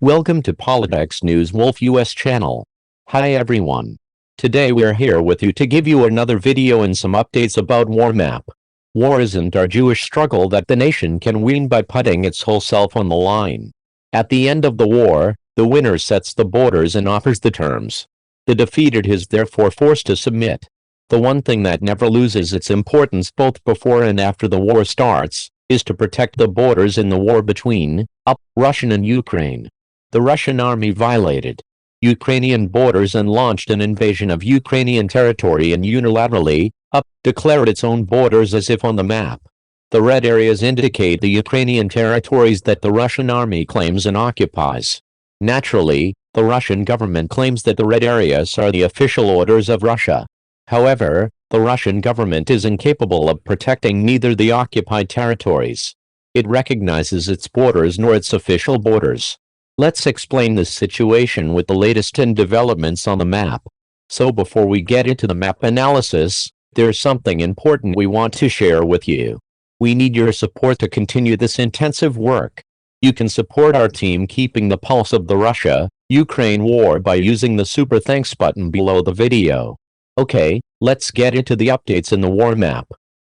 Welcome to Politics News Wolf US channel. Hi everyone. Today we're here with you to give you another video and some updates about war map. War isn't our Jewish struggle that the nation can win by putting its whole self on the line. At the end of the war, the winner sets the borders and offers the terms. The defeated is therefore forced to submit. The one thing that never loses its importance both before and after the war starts, is to protect the borders in the war between Russia and Ukraine. The Russian army violated Ukrainian borders and launched an invasion of Ukrainian territory and unilaterally declared its own borders as if on the map. The red areas indicate the Ukrainian territories that the Russian army claims and occupies. Naturally, the Russian government claims that the red areas are the official orders of Russia. However, the Russian government is incapable of protecting neither the occupied territories. It recognizes its borders nor its official borders. Let's explain this situation with the latest in developments on the map. So before we get into the map analysis, there's something important we want to share with you. We need your support to continue this intensive work. You can support our team keeping the pulse of the Russia-Ukraine war by using the Super Thanks button below the video. Okay, let's get into the updates in the war map.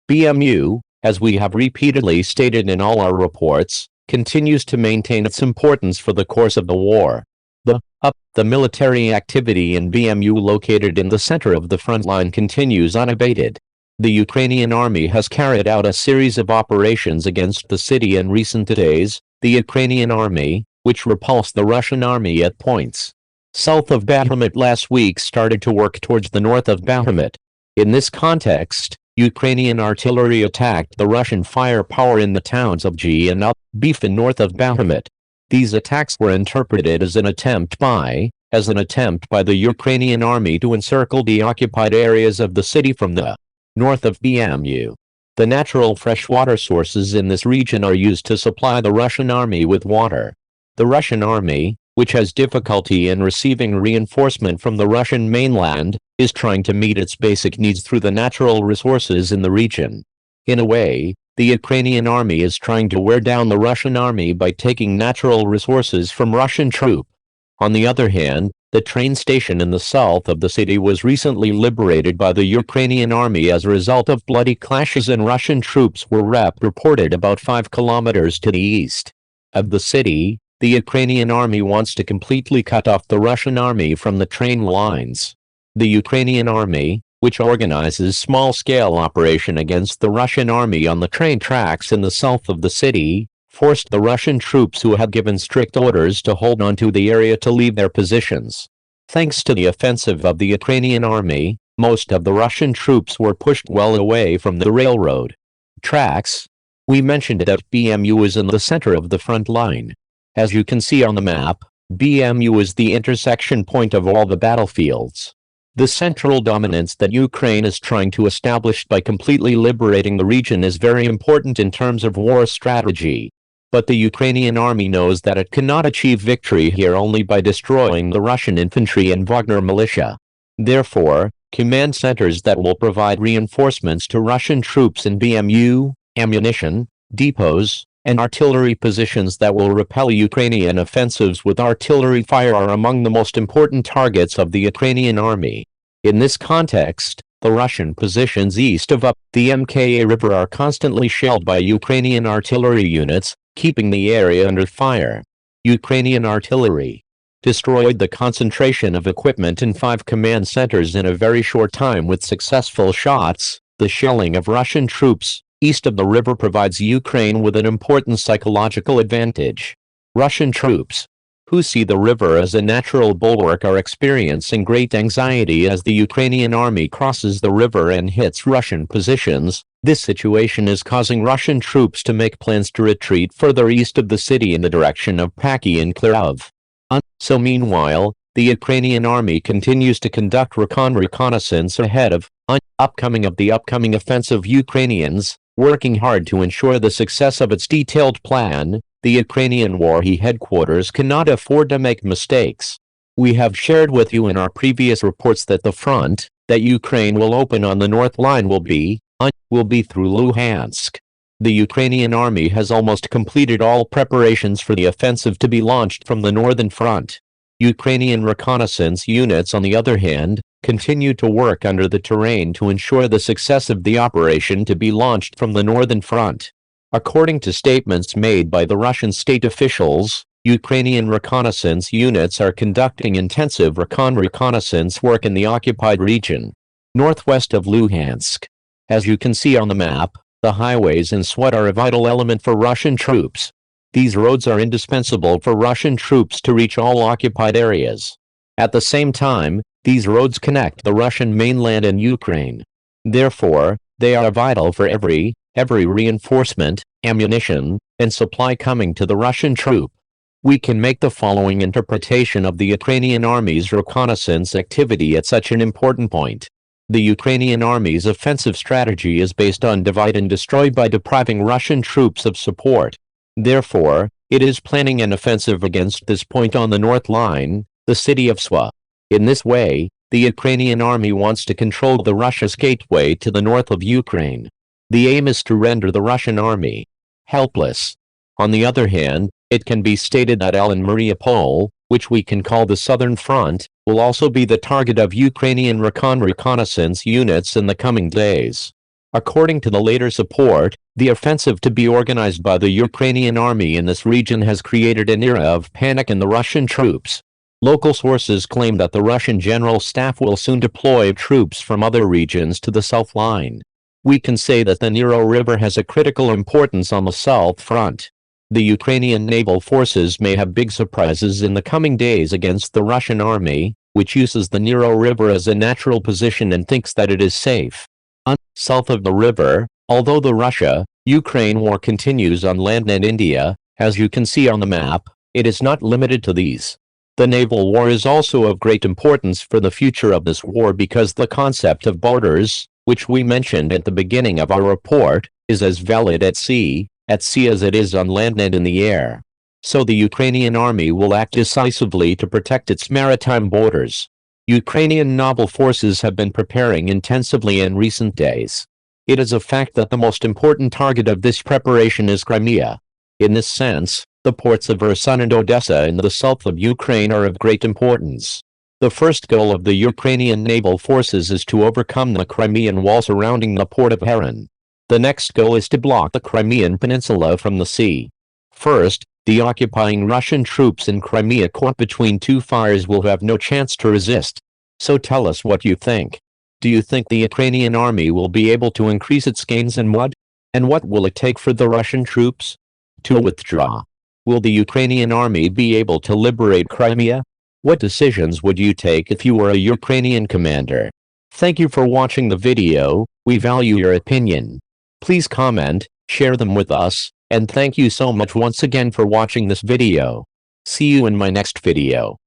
BMU, as we have repeatedly stated in all our reports, continues to maintain its importance for the course of the war. The military activity in BMU located in the center of the front line continues unabated. The Ukrainian army has carried out a series of operations against the city in recent days. The Ukrainian army, which repulsed the Russian army at points south of Bakhmut last week, started to work towards the north of Bakhmut. In this context, Ukrainian artillery attacked the Russian firepower in the towns of G and Beefin north of Bakhmut. These attacks were interpreted as an attempt by the Ukrainian army to encircle the occupied areas of the city from the north of BMU. The natural freshwater sources in this region are used to supply the Russian army with water. The Russian army, which has difficulty in receiving reinforcement from the Russian mainland, is trying to meet its basic needs through the natural resources in the region. In a way, the Ukrainian army is trying to wear down the Russian army by taking natural resources from Russian troops. On the other hand, the train station in the south of the city was recently liberated by the Ukrainian army as a result of bloody clashes, and Russian troops were reported about 5 kilometers to the east of the city. The Ukrainian army wants to completely cut off the Russian army from the train lines. The Ukrainian army, which organizes small-scale operation against the Russian army on the train tracks in the south of the city, forced the Russian troops who had given strict orders to hold on to the area to leave their positions. Thanks to the offensive of the Ukrainian army, most of the Russian troops were pushed well away from the railroad tracks. We mentioned that BMU is in the center of the front line. As you can see on the map, BMU is the intersection point of all the battlefields. The central dominance that Ukraine is trying to establish by completely liberating the region is very important in terms of war strategy. But the Ukrainian army knows that it cannot achieve victory here only by destroying the Russian infantry and Wagner militia. Therefore, command centers that will provide reinforcements to Russian troops in BMU, ammunition depots, and artillery positions that will repel Ukrainian offensives with artillery fire are among the most important targets of the Ukrainian army. In this context, the Russian positions east of the Mka River are constantly shelled by Ukrainian artillery units, keeping the area under fire. Ukrainian artillery destroyed the concentration of equipment in 5 command centers in a very short time with successful shots. The shelling of Russian troops east of the river provides Ukraine with an important psychological advantage. Russian troops, who see the river as a natural bulwark, are experiencing great anxiety as the Ukrainian army crosses the river and hits Russian positions. This situation is causing Russian troops to make plans to retreat further east of the city in the direction of Paki and Kharkiv. So meanwhile, the Ukrainian army continues to conduct reconnaissance ahead of the upcoming offensive. Ukrainians working hard to ensure the success of its detailed plan. The Ukrainian war headquarters cannot afford to make mistakes. We have shared with you in our previous reports that the front that Ukraine will open on the north line will be through Luhansk. The Ukrainian army has almost completed all preparations for the offensive to be launched from the northern front. Ukrainian reconnaissance units, on the other hand, continue to work under the terrain to ensure the success of the operation to be launched from the northern front. According to statements made by the Russian state officials, Ukrainian reconnaissance units are conducting intensive reconnaissance work in the occupied region, northwest of Luhansk. As you can see on the map, the highways in Swat are a vital element for Russian troops. These roads are indispensable for Russian troops to reach all occupied areas. At the same time, these roads connect the Russian mainland and Ukraine. Therefore, they are vital for every reinforcement, ammunition, and supply coming to the Russian troop. We can make the following interpretation of the Ukrainian army's reconnaissance activity at such an important point. The Ukrainian army's offensive strategy is based on divide and destroy by depriving Russian troops of support. Therefore, it is planning an offensive against this point on the North Line, the city of Swat. In this way, the Ukrainian army wants to control the Russia's gateway to the north of Ukraine. The aim is to render the Russian army helpless. On the other hand, it can be stated that Mariupol, which we can call the Southern Front, will also be the target of Ukrainian reconnaissance units in the coming days. According to the latest report, the offensive to be organized by the Ukrainian army in this region has created an era of panic in the Russian troops. Local sources claim that the Russian General Staff will soon deploy troops from other regions to the South Line. We can say that the Nero River has a critical importance on the South Front. The Ukrainian naval forces may have big surprises in the coming days against the Russian army, which uses the Nero River as a natural position and thinks that it is safe. South of the river, although the Russia-Ukraine war continues on land and India, as you can see on the map, it is not limited to these. The naval war is also of great importance for the future of this war because the concept of borders, which we mentioned at the beginning of our report, is as valid at sea as it is on land and in the air. So the Ukrainian army will act decisively to protect its maritime borders. Ukrainian naval forces have been preparing intensively in recent days. It is a fact that the most important target of this preparation is Crimea. In this sense, the ports of Kherson and Odessa in the south of Ukraine are of great importance. The first goal of the Ukrainian naval forces is to overcome the Crimean wall surrounding the port of Kherson. The next goal is to block the Crimean Peninsula from the sea. First, the occupying Russian troops in Crimea caught between two fires will have no chance to resist. So tell us what you think. Do you think the Ukrainian army will be able to increase its gains and what? And what will it take for the Russian troops to withdraw? Will the Ukrainian army be able to liberate Crimea? What decisions would you take if you were a Ukrainian commander? Thank you for watching the video. We value your opinion. Please comment, share them with us, and thank you so much once again for watching this video. See you in my next video.